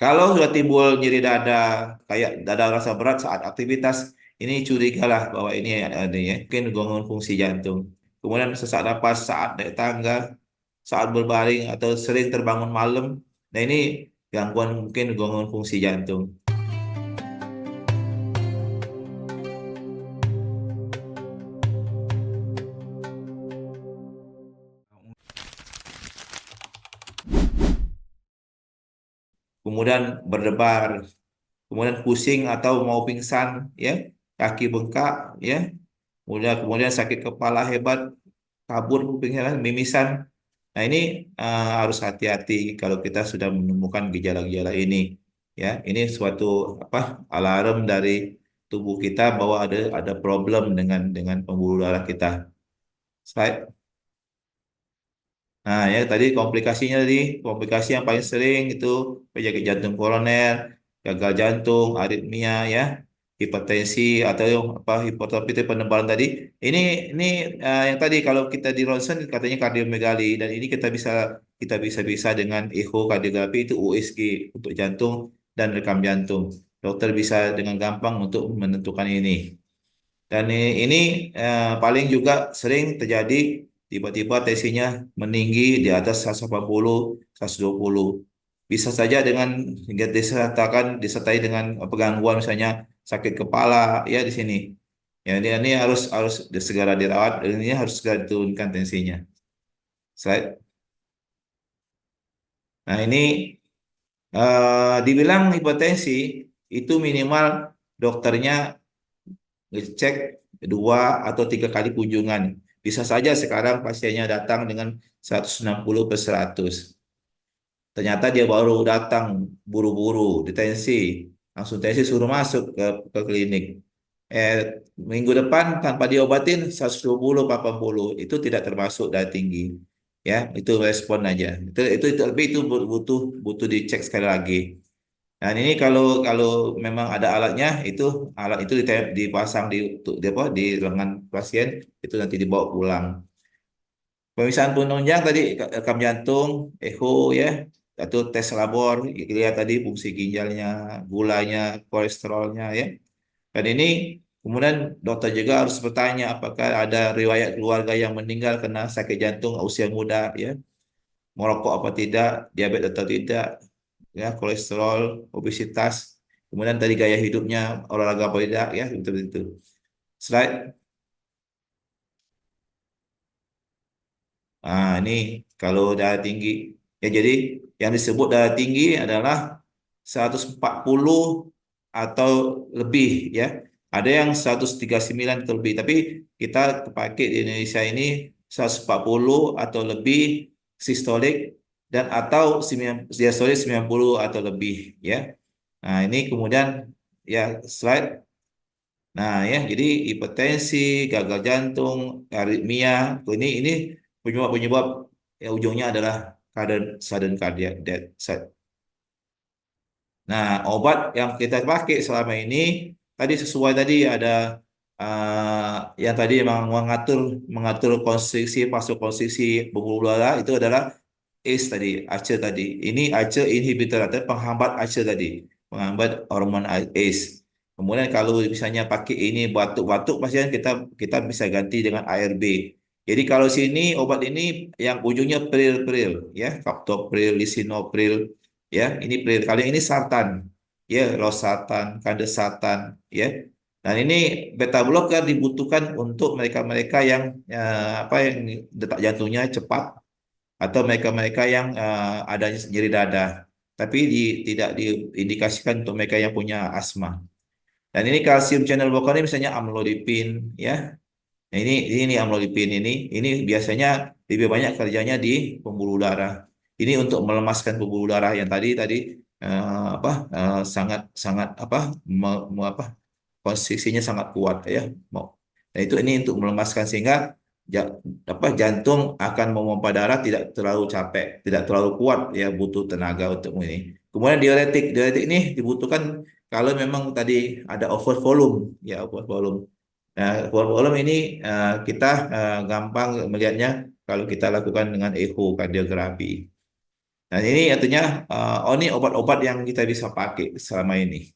Kalau sudah timbul nyeri dada, kayak dada rasa berat saat aktivitas, ini curigalah bahwa ini ada ya, mungkin gangguan fungsi jantung. Kemudian sesak napas saat naik tangga, saat berbaring atau sering terbangun malam. Nah ini gangguan mungkin gangguan fungsi jantung. Kemudian berdebar, kemudian pusing atau mau pingsan, ya, kaki bengkak, ya, kemudian sakit kepala hebat, kabur, pingsan, mimisan. Nah, ini harus hati-hati kalau kita sudah menemukan gejala-gejala ini. Ya, ini suatu apa alarm dari tubuh kita bahwa ada problem dengan pembuluh darah kita. Slide. Nah, ya tadi komplikasinya tadi, komplikasi yang paling sering itu penyakit jantung koroner, gagal jantung, aritmia, ya, hipertensi atau apa hipertrofi itu penebalan tadi. Ini ini yang tadi kalau kita di ronsen katanya kardiomegali dan ini kita bisa dengan echokardiografi itu USG untuk jantung dan rekam jantung. Dokter bisa dengan gampang untuk menentukan ini. Dan ini paling juga sering terjadi tiba-tiba tensinya meninggi di atas 180, 120. Bisa saja dengan disertai dengan gangguan misalnya sakit kepala ya di sini. Ya ini harus harus segera dirawat dan ini harus segera diturunkan tensinya. Slide. Nah ini dibilang hipertensi itu minimal dokternya ngecek 2 atau 3 kali kunjungan. Bisa saja sekarang pasiennya datang dengan 160/100. Ternyata dia baru datang buru-buru, ditensi. Langsung tensi suruh masuk ke klinik. Eh, Minggu depan tanpa diobatin 120, 80. Itu tidak termasuk darah tinggi. Ya, itu respon aja. Tapi itu butuh butuh dicek sekali lagi. Dan ini kalau kalau memang ada alatnya, itu alat itu dipasang di lengan pasien itu nanti dibawa pulang. Pemeriksaan penunjang tadi rekam jantung, echo ya, atau tes labor, lihat tadi fungsi ginjalnya, gulanya, kolesterolnya ya. Dan ini kemudian dokter juga harus bertanya apakah ada riwayat keluarga yang meninggal karena sakit jantung usia muda ya, merokok apa tidak, diabetes atau tidak, ya kolesterol, obesitas, kemudian tadi gaya hidupnya, olahraga apa tidak, ya itu. Slide. Ini kalau darah tinggi, ya jadi yang disebut darah tinggi adalah 140 atau lebih, ya. Ada yang 139 atau lebih, tapi kita pakai di Indonesia ini 140 atau lebih sistolik dan atau diastolik 90 atau lebih, ya. Nah, ini kemudian ya slide. Nah, ya, jadi hipertensi, gagal jantung, aritmia, ini penyebab-penyebab ya ujungnya adalah sudden cardiac death. Nah, obat yang kita pakai selama ini tadi sesuai tadi ada yang tadi memang mengatur mengatur konstriksi masuk konstriksi pembuluh darah itu adalah ACE tadi, ACE tadi. Ini ACE inhibitor atau penghambat ACE tadi, penghambat hormon ACE. Kemudian kalau misalnya pakai ini batuk-batuk pasien kita kita bisa ganti dengan ARB. Jadi kalau sini obat ini yang ujungnya pril-pril ya, captopril, lisinopril ya. Ini pril. Kali ini sartan ya, losartan, kandesartan ya. Dan ini beta blocker dibutuhkan untuk mereka-mereka yang apa yang detak jantungnya cepat atau mereka-mereka yang ada nyeri dada, tapi tidak diindikasikan untuk mereka yang punya asma. Dan ini kalsium channel blocker ini misalnya amlodipin, ya. Nah ini amlodipin ini biasanya lebih banyak kerjanya di pembuluh darah. Ini untuk melemaskan pembuluh darah yang tadi apa sangat sangat apa apa konstriksinya sangat kuat ya. Nah itu ini untuk melemaskan sehingga ja- jantung akan memompa darah tidak terlalu capek, tidak terlalu kuat ya butuh tenaga untuk ini. Kemudian diuretik, diuretik ini dibutuhkan kalau memang tadi ada over volume ya over volume. Nah, over volume ini kita gampang melihatnya kalau kita lakukan dengan echokardiografi. Nah, ini artinya oh ini obat-obat yang kita bisa pakai selama ini.